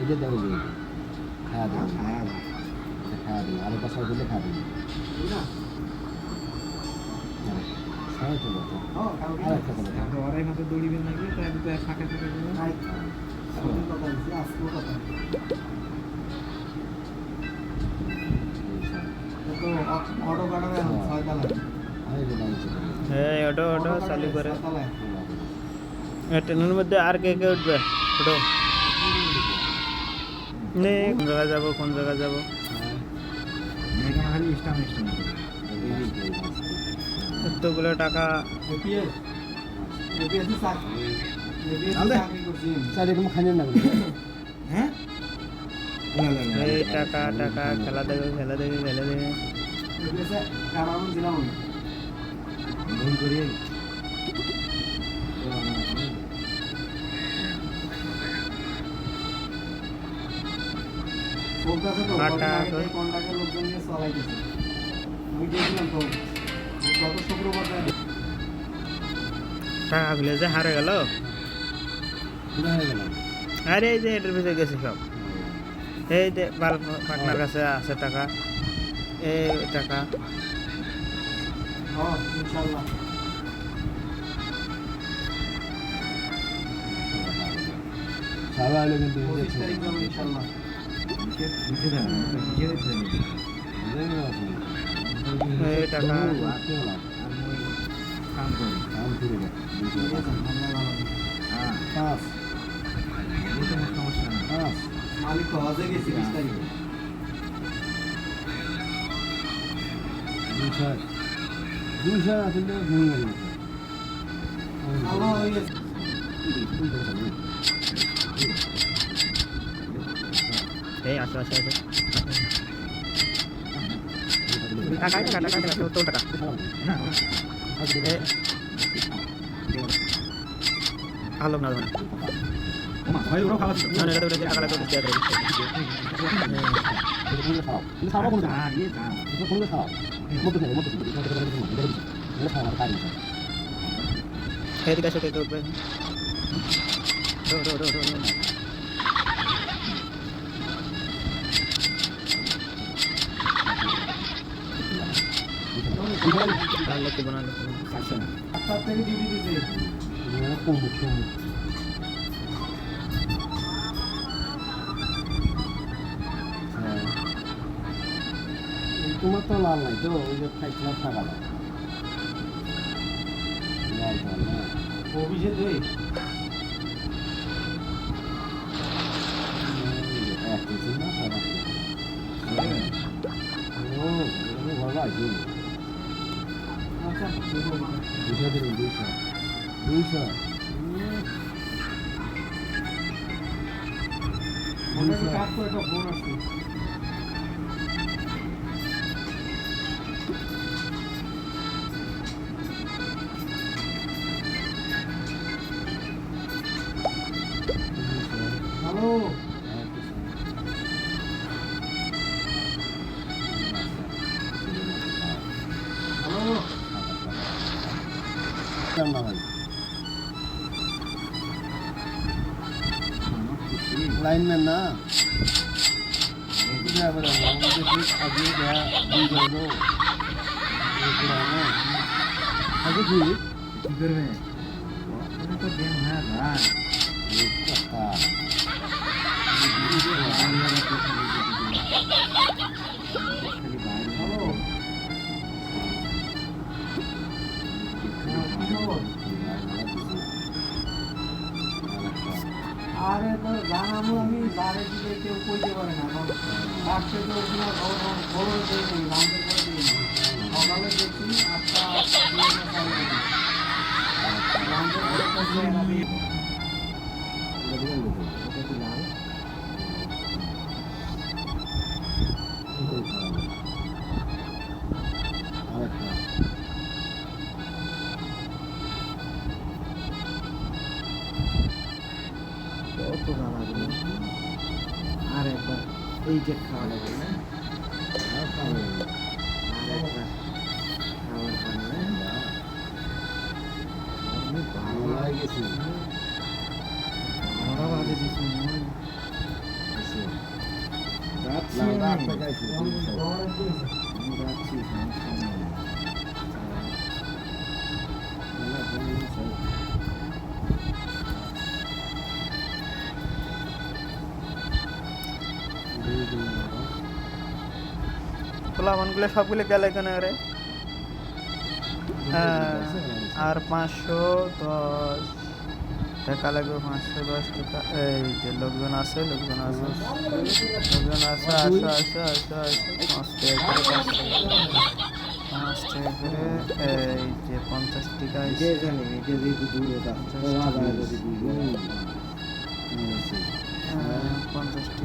এটা দেখো যে খাওয়া দেবো খাওয়া দেবো আরো বছর দিলে খাওয়া দেবো সবাই চলো আর একটা কথা ওরাই মাত্র দৌড়িবেন নাকি তাই ফাঁকা ফাঁকা অটো কাটাবে ছয়তলা হ্যাঁ অটো অটো চালু করে ট্রেনের মধ্যে আর কে কে উঠবে ওটো নে কোন জায়গায় যাবো এখানে খালি স্টাম স্টাম এতগুলো টাকা স্যার এরকম খাইলেন না হ্যাঁ এই টাকা টাকা খেলা দেবে খেলা দেবে খেলা দেবে ভুল করি কন্টাক্টের লোকজন নিয়ে চলাইতেছে আমি দেখলাম তো গত শুক্রবার টাকা গুলো যে হারে গেল আরে এই যে এটার পিছিয়ে গেছে সব এই যে পার্টনার কাছে আছে টাকা এই টাকা ইনশাল্লাহ সবাই হলো কিন্তু 25 তারিখ যাবো ইনশাল্লাহ এই টাকা কাম করি পাঁচ সমস্যা না পাঁচ মালিক হজে গেছি 20 তারিখে দুইশো আসলে ভুল গেল আল্লাহ হয়ে গেছে এই আসো আসো আসো টাকা টাকা টাকা টাকা তো টাকা আলো না না ভাই ওরা খাওয়া না না এটা টাকা লাগবে দিয়ে দেবে খাওয়া কোনটা আর ये था কোনটা খাওয়া মতো খেলে মতো খাওয়া খাই না খেয়ে দিকে কে উঠবে রো রো রো রো ভালো কি বানালো আচ্ছা 7 থেকে ডিউটি দিছে কমবো তোমার তো লাল নাই তো ওই যে ফাইটলা থাকা লাল না অভিষেক দেই এক কেজি না সাদা ও এখানে ভালো আছে আচ্ছা 200 দিন 200 মনে কাজ করে একটা ফোন আসছে হ্যালো হ্যালো কেমন ভাই লাইনম্যান না আগে কি কি করবে ওখানে তো গেম হ্যাঁ ভাই হ্যালো আরে তো জানাবো আমি বারে দিকে কেউ কইতে পারে না কারণ রাখতে তো ওখানে খবর দিয়ে নেই লাঞ্চের করে দিয়ে নেই সকালে দেখছি 8টা 2 লাঞ্চের করে পৌঁছে আমি কত দাম আছে আর একবার এই যে খাওয়া লাগবে না আর একবার খাবার পানি না আমি ভালো গেছি আমরা বাদে দিছি রাত থেকে আইছি, আমি শহরে দিয়েছি। আমি যাচ্ছি, সমস্যা নেই। না, কোনো বিষয় না। দুই দিন হলো। পোলাপানগুলো সবগুলো গেলে কেন রে? হ্যাঁ, আর 510 টাকা লাগবে, 510 টাকা। এই যে লোকজন আছে, লোকজন আছে, লোকজন আছে, আসো আসো আসো আসো। 5 টাকা করে, 5 টাকা করে। এই যে 50 টাকা এটা হইছে। জানি, এটা যেহেতু দূরে তা, পাওয়া যায় যদি দিয়ে। হুম। হুম, 50 টাকা।